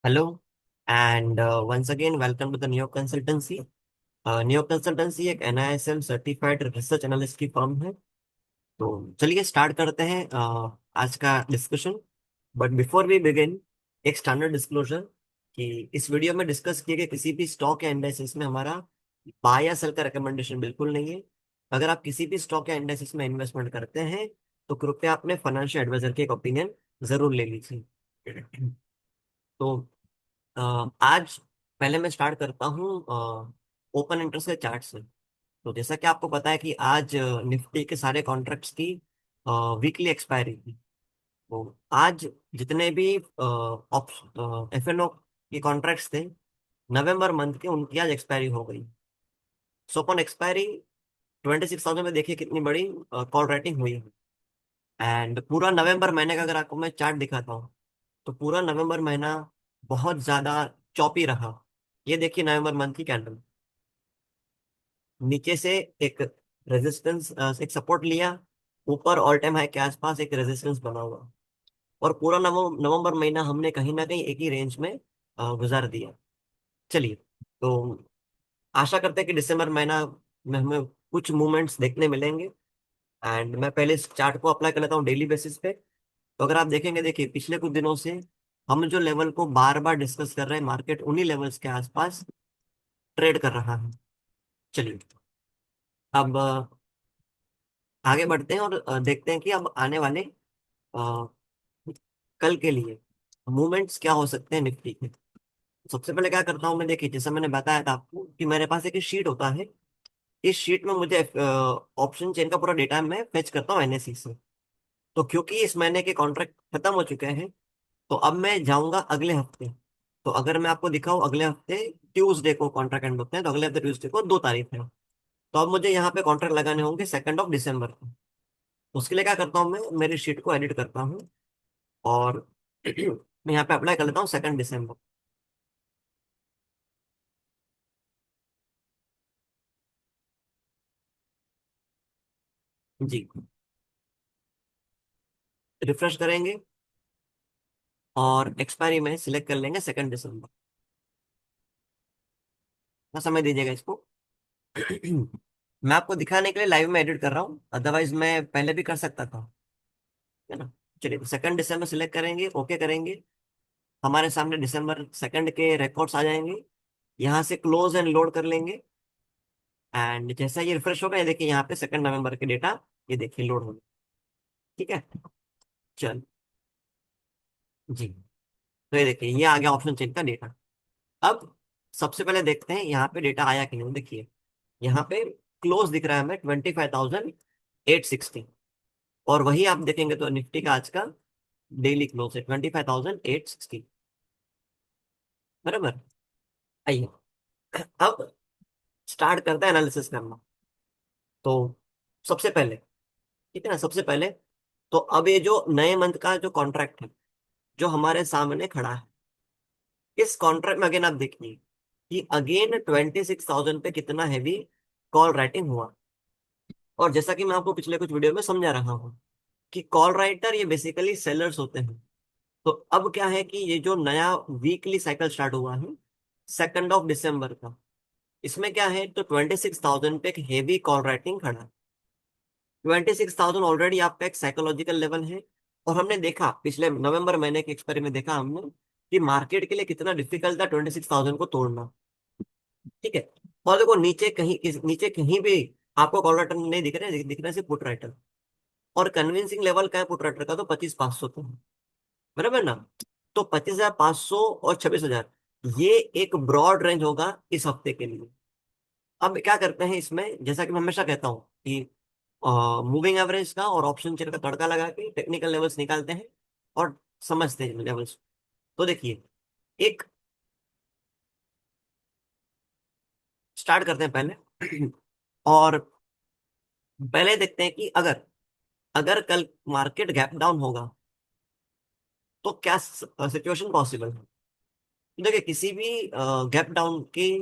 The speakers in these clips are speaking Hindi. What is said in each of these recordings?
Hello, and once again, welcome to the Neo Consultancy. Neo Consultancy एक NISM सर्टिफाइड रिसर्च एनालिस्ट की फर्म है। तो चलिए स्टार्ट करते हैं आज का discussion. But before we begin, एक स्टैंडर्ड डिस्क्लोजर कि इस वीडियो में डिस्कस किए गए किसी भी स्टॉक या इंडेक्सेस में हमारा बाय या सेल का रिकमेंडेशन बिल्कुल नहीं है। अगर आप किसी भी स्टॉक या इंडेक्सेस में इन्वेस्टमेंट करते हैं तो कृपया अपने फाइनेंशियल एडवाइजर के एक ओपिनियन जरूर ले लीजिए। तो आज पहले मैं स्टार्ट करता हूँ ओपन इंटरेस्ट के चार्ट से। तो जैसा कि आपको पता है कि आज निफ्टी के सारे कॉन्ट्रैक्ट्स की वीकली एक्सपायरी थी। तो आज जितने भी FNO के कॉन्ट्रैक्ट्स थे नवंबर मंथ के, उनकी आज एक्सपायरी हो गई। सो अपॉन एक्सपायरी 26,000 में देखिए कितनी बड़ी कॉल राइटिंग हुई है। एंड पूरा नवंबर महीने का अगर आपको मैं चार्ट दिखाता हूँ तो पूरा नवंबर महीना बहुत ज्यादा चॉपी रहा। ये देखिए नवंबर मंथ की कैंडल, नीचे से एक रेजिस्टेंस, एक सपोर्ट लिया, ऊपर ऑल टाइम हाई के आसपास एक रेजिस्टेंस बना हुआ। और पूरा नवंबर महीना हमने कहीं ना कहीं एक ही रेंज में गुजार दिया। चलिए, तो आशा करते हैं कि दिसंबर महीना में हमें कुछ मूवमेंट्स देखने मिलेंगे। एंड मैं पहले इस चार्ट को अप्लाई कर लेता हूँ डेली बेसिस पे। तो अगर आप देखेंगे, देखिए पिछले कुछ दिनों से हम जो लेवल को बार बार डिस्कस कर रहे हैं, मार्केट उन्हीं लेवल्स के आसपास ट्रेड कर रहा है। चलिए, अब आगे बढ़ते हैं और देखते हैं कि अब आने वाले अ, कल के लिए मूवमेंट्स क्या हो सकते हैं निफ्टी के। सबसे पहले क्या करता हूँ मैं, देखिए जैसा मैंने बताया था आपको कि मेरे पास एक शीट होता है। इस शीट में मुझे ऑप्शन चेन का पूरा डेटा मैं फेच करता हूँ NSE से। तो क्योंकि इस महीने के कॉन्ट्रैक्ट खत्म हो चुके हैं, तो अब मैं जाऊंगा अगले हफ्ते। तो अगर मैं आपको दिखाऊं, अगले हफ्ते ट्यूसडे को कॉन्ट्रैक्ट एंड होते हैं, तो अगले हफ्ते ट्यूसडे को 2 तारीख है। तो अब मुझे यहाँ पे कॉन्ट्रैक्ट लगाने होंगे 2 दिसंबर को। उसके लिए क्या करता हूँ, मैं मेरी शीट को एडिट करता हूँ और मैं यहाँ पे अप्लाई कर लेता हूँ 2 दिसंबर। जी, रिफ्रेश करेंगे और एक्सपायरी में सिलेक्ट कर लेंगे 2 दिसंबर। ना समय दीजिएगा इसको। मैं आपको दिखाने के लिए लाइव में एडिट कर रहा हूँ, अदरवाइज मैं पहले भी कर सकता था, है ना। चलिए, 2 दिसंबर सिलेक्ट करेंगे, ओके करेंगे। हमारे सामने दिसंबर 2 के रिकॉर्ड्स आ जाएंगे। यहाँ से क्लोज एंड लोड कर लेंगे। एंड जैसा ये रिफ्रेश होगा, ये देखिए यहाँ पे 2 नवंबर के डेटा, ये देखिए लोड होगा। ठीक है, चल जी। तो ये देखिए ये आ गया ऑप्शन चेन का डेटा। अब सबसे पहले देखते हैं यहाँ पे डेटा आया कि नहीं। देखिए यहाँ पे क्लोज दिख रहा है हमें 25,860। और वही आप देखेंगे तो निफ्टी का आज का डेली क्लोज है 25,860। बराबर। आइए, अब स्टार्ट करते हैं एनालिसिस करना। तो सबसे पहले, ठीक है ना, सबसे पहले तो अब ये जो नए मंथ का जो कॉन्ट्रैक्ट है जो हमारे सामने खड़ा है, इस कॉन्ट्रैक्ट में अगेन आप देखिए कि अगेन 26,000 पे कितना हैवी कॉल राइटिंग हुआ। और जैसा कि मैं आपको पिछले कुछ वीडियो में समझा रहा हूँ कि कॉल राइटर ये बेसिकली सेलर्स होते हैं। तो अब क्या है कि ये जो नया वीकली साइकिल स्टार्ट हुआ है 2 दिसंबर का, इसमें क्या है, तो 26,000 पे एक हेवी कॉल राइटिंग खड़ा है। 26,000 ऑलरेडी आपका एक साइकोलॉजिकल लेवल है। और हमने देखा पिछले नवंबर महीने के एक्सपेरिमेंट में, देखा हमने कि मार्केट के लिए कितना डिफिकल्ट था 26,000 को तोड़ना। ठीक है। और देखो नीचे कहीं नीचे कहीं भी आपको कॉल राइटर नहीं दिख रहा है, दिख रहा है सिर्फ पुट राइटर। और कन्विंसिंग लेवल का है पुट राइटर का, तो 25,500 तो है। बराबर ना। तो 25,500 और 26,000, ये एक ब्रॉड रेंज होगा इस हफ्ते के लिए। अब क्या करते हैं इसमें, जैसा कि मैं हमेशा कहता हूँ कि मूविंग एवरेज का और ऑप्शन चेन का तड़का लगा के टेक्निकल लेवल्स निकालते हैं और समझते हैं लेवल्स। तो देखिए, एक स्टार्ट करते हैं पहले और पहले देखते हैं कि अगर अगर कल मार्केट गैप डाउन होगा तो क्या सिचुएशन पॉसिबल है। देखिए किसी भी गैप डाउन की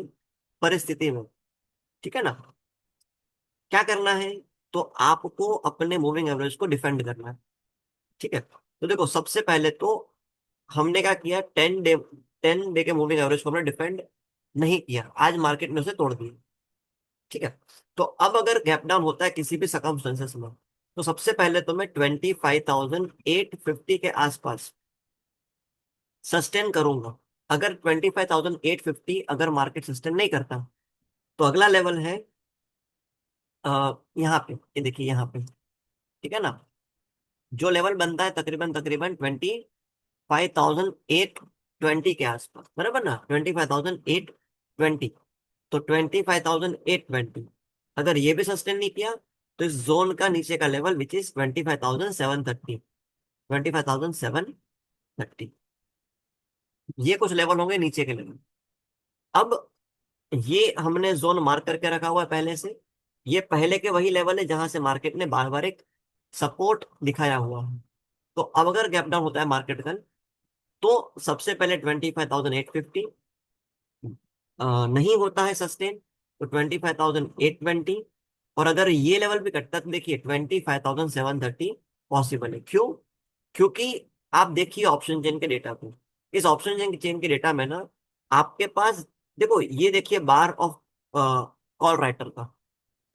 परिस्थिति में, ठीक है ना, क्या करना है, तो आपको अपने मूविंग एवरेज को डिफेंड करना है। ठीक है। तो देखो सबसे पहले तो हमने क्या किया, 10 डे 10 डे के मूविंग एवरेज को हमने डिफेंड नहीं किया, आज मार्केट ने उसे तोड़ दिया। ठीक है। तो अब अगर गैप डाउन होता है किसी भी सर्कमस्टेंसेस में, तो सबसे पहले तो मैं 25,850 के आसपास सस्टेन करूंगा। अगर 25,850 अगर मार्केट सस्टेन नहीं करता, तो अगला लेवल है यहाँ पे, ये देखिए यहाँ पे। ठीक है ना, जो लेवल बनता है तकरीबन तकरीबन 25,820 के आसपास, बराबर ना, 25,820। तो 25,820 अगर ये भी सस्टेन नहीं किया, तो इस जोन का नीचे का लेवल विच इज 25,730, 25,730, ये कुछ लेवल होंगे नीचे के लेवल। अब ये हमने जोन मार्क करके रखा हुआ है पहले से। ये पहले के वही लेवल है जहां से मार्केट ने बार बार एक सपोर्ट दिखाया हुआ है। तो अब अगर गैप डाउन होता है मार्केट का, तो सबसे पहले 25,850 नहीं होता है सस्टेन, तो 25,820। और अगर ये लेवल भी कटता है तो देखिए 25,730 पॉसिबल है। क्यों? क्योंकि आप देखिए ऑप्शन चेन के डेटा को, इस ऑप्शन चेन के डेटा में ना आपके पास, देखो ये देखिए बार ऑफ कॉल राइटर का,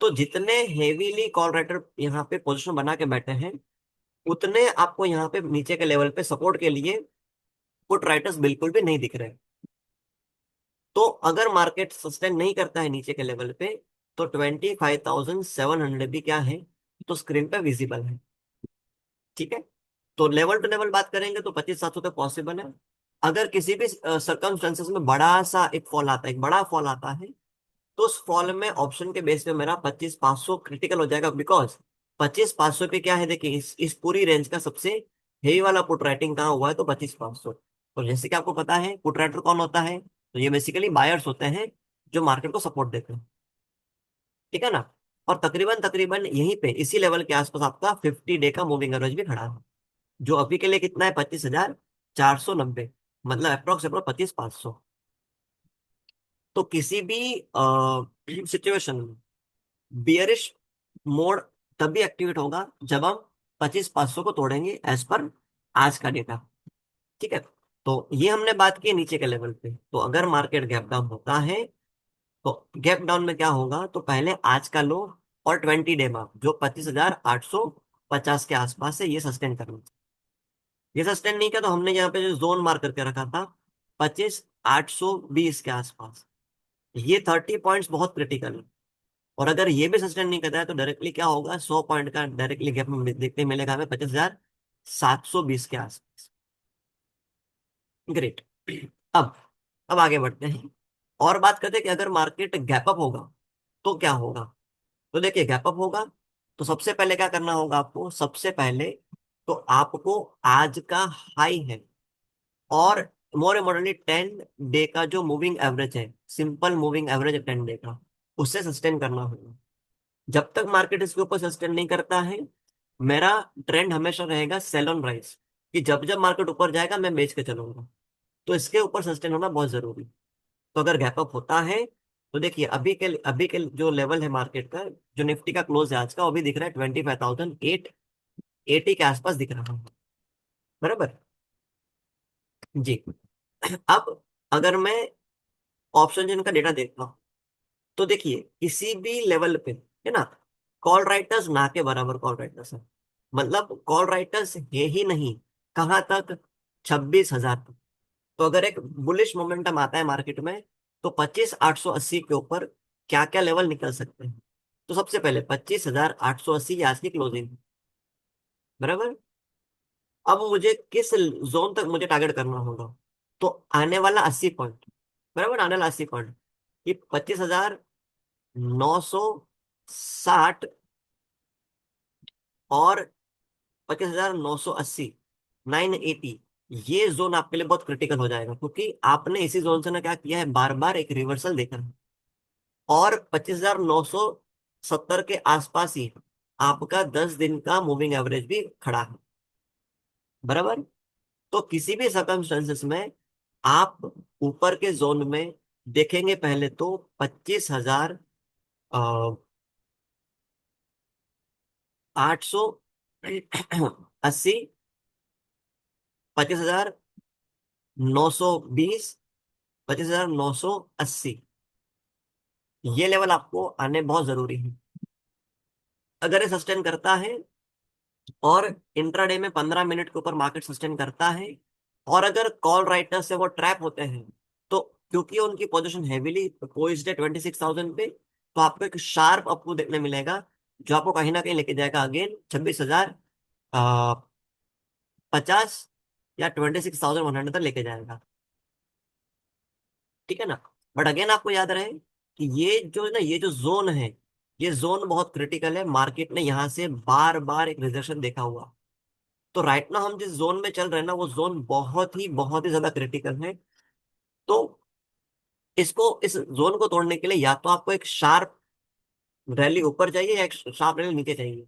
तो जितने हेवीली कॉल राइटर यहाँ पे पोजीशन बना के बैठे हैं, उतने आपको यहाँ पे नीचे के लेवल पे सपोर्ट के लिए पुट राइटर्स बिल्कुल भी नहीं दिख रहे। तो अगर मार्केट सस्टेन नहीं करता है नीचे के लेवल पे, तो 25,700 भी क्या है, तो स्क्रीन पे विजिबल है। ठीक है। तो लेवल टू लेवल बात करेंगे तो 25,700 तक पॉसिबल है। अगर किसी भी सर्कमस्टेंसेस में बड़ा सा एक फॉल आता है, एक बड़ा फॉल आता है, तो उस फॉल में ऑप्शन के बेस पे मेरा 25,500 क्रिटिकल हो जाएगा। बिकॉज 25,500 पे क्या है, देखिए इस पूरी रेंज का सबसे हेवी वाला पुट राइटिंग कहाँ हुआ है, तो 25,500। तो जैसे कि आपको पता है पुट राइटर कौन होता है, तो ये बेसिकली बायर्स होते हैं जो मार्केट को सपोर्ट देते हैं। ठीक है ना। और तकरीबन तकरीबन यहीं पे इसी लेवल के आसपास आपका 50 डे का मूविंग एवरेज भी खड़ा है, जो अभी के लिए कितना है, 25,490, मतलब अप्रोक्स अप्रोक्स 25,500। तो किसी भी सिचुएशन में बियरिश मोड तभी एक्टिवेट होगा जब हम 25,500 को तोड़ेंगे, एज पर आज का डेटा। ठीक है। तो ये हमने बात की नीचे के लेवल पे। तो अगर मार्केट गैप डाउन होता है, तो गैप डाउन में क्या होगा, तो पहले आज का लो और 20 डे मार्क जो 25,850 के आसपास है, ये सस्टेन करना। ये सस्टेन नहीं किया तो हमने यहाँ पे जो जोन मार्क करके रखा था 25,820 के आसपास, ये 30 पॉइंट्स बहुत क्रिटिकल है। और अगर ये भी सस्टेन नहीं करता है, तो डायरेक्टली क्या होगा, 100 पॉइंट का डायरेक्टली गैप में देखने मिलेगा हमें 25,720 के आसपास। ग्रेट। अब अब आगे बढ़ते हैं और बात करते हैं कि अगर मार्केट गैप अप होगा तो क्या होगा। तो देखिए गैप अप होगा, तो सबसे पहले क्या करना होगा आपको, सबसे पहले तो आपको आज का हाई है और मोर इम्पोर्टेंटली 10 डे का जो मूविंग एवरेज है, सिंपल मूविंग एवरेज 10 डे का, उससे सस्टेन करना होगा। जब तक मार्केट इसके ऊपर सस्टेन नहीं करता है, मेरा ट्रेंड हमेशा रहेगा सेल ऑन राइज, कि जब जब मार्केट ऊपर जाएगा मैं बेच के चलूंगा। तो इसके ऊपर सस्टेन होना बहुत जरूरी। तो अगर गैप अप होता है, तो देखिए अभी के जो लेवल है मार्केट का, जो निफ्टी का क्लोज है आज का, वो भी दिख रहा है 25,880 के आसपास दिख रहा है। बराबर जी। अब अगर मैं ऑप्शन जिनका डेटा देखता हूँ, तो देखिए किसी भी लेवल पे, है ना, कॉल राइटर्स ना के बराबर कॉल राइटर्स है। मतलब कॉल राइटर्स है ही नहीं, कहाँ तक, 26,000 तक। तो अगर एक बुलिश मोमेंटम आता है मार्केट में, तो 25,880 के ऊपर क्या क्या लेवल निकल सकते हैं। तो सबसे पहले 25,880 आज की क्लोजिंग, बराबर। अब मुझे किस जोन तक मुझे टारगेट करना होगा, तो आने वाला 80 पॉइंट, बराबर, आने वाला 80 पॉइंट, ये 25,960 और 25,980, 980, ये जोन आपके लिए बहुत क्रिटिकल हो जाएगा, क्योंकि आपने इसी जोन से ना क्या किया है, बार बार एक रिवर्सल देखा है। और 25,970 के आसपास ही आपका 10 दिन का मूविंग एवरेज भी खड़ा है, बराबर। तो किसी भी सर्कमस्टेंसेस में आप ऊपर के जोन में देखेंगे पहले तो 25,880, 25,000 920, 25,980, ये लेवल आपको आने बहुत जरूरी है। अगर ये सस्टेन करता है और इंट्राडे में 15 मिनट के ऊपर मार्केट सस्टेन करता है, और अगर कॉल राइटर से वो ट्रैप होते हैं, तो क्योंकि उनकी पोजीशन हैवीली पोइज्ड है 26,000 पे, तो आपको एक शार्प अप देखने मिलेगा, जो आपको कहीं ना कहीं लेके जाएगा अगेन 26,050 या 26,100 तक लेके जाएगा। ठीक है ना। बट अगेन आपको याद रहे कि ये जो है ना, ये जो जोन है, ये जोन बहुत क्रिटिकल है। मार्केट ने यहाँ से बार बार एक रिजेक्शन देखा हुआ। तो राइट ना हम जिस जोन में चल रहे हैं ना, वो जोन बहुत ही ज्यादा क्रिटिकल है। तो इस जोन को तोड़ने के लिए या तो आपको एक शार्प रैली ऊपर चाहिए या एक शार्प रैली नीचे चाहिए।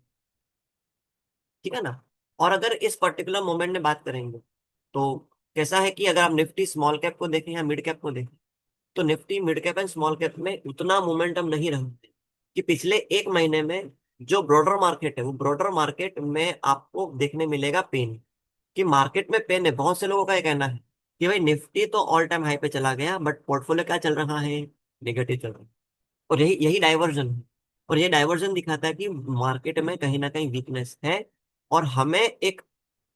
ठीक है ना। और अगर इस पर्टिकुलर मोमेंट में बात करेंगे, तो कैसा है कि अगर आप निफ्टी स्मॉल कैप को देखें या मिड कैप को देखें, तो Nifty mid cap and small cap में उतना मोमेंटम नहीं रहा कि पिछले एक महीने में जो ब्रॉडर मार्केट है, वो ब्रॉडर मार्केट में आपको देखने मिलेगा पेन। कि मार्केट में पेन है। बहुत से लोगों का ये कहना है कि भाई निफ्टी तो ऑल टाइम हाई पे चला गया, बट पोर्टफोलियो क्या चल रहा है, नेगेटिव चल रहा है। और यही यही डाइवर्जन है। और ये डाइवर्जन दिखाता है कि मार्केट में कहीं ना कहीं वीकनेस है, और हमें एक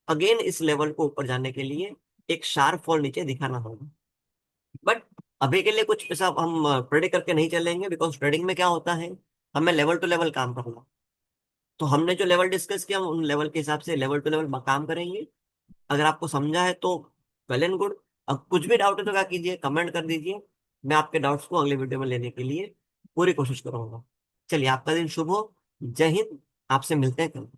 अगेन इस लेवल को ऊपर जाने के लिए एक शार्प फॉल नीचे दिखाना होगा। बट अभी के लिए कुछ ऐसा हम प्रेडिक्ट करके नहीं चलेंगे, बिकॉज ट्रेडिंग में क्या होता है, हमें लेवल टू लेवल काम करना। तो हमने जो लेवल डिस्कस किया, हम उन लेवल के हिसाब से लेवल टू लेवल काम करेंगे। अगर आपको समझा है तो वेल एंड गुड। अब कुछ भी डाउट है तो क्या कीजिए, कमेंट कर दीजिए। मैं आपके डाउट्स को अगले वीडियो में लेने के लिए पूरी कोशिश करूंगा। चलिए, आपका दिन शुभ हो। जय हिंद। आपसे मिलते हैं कल।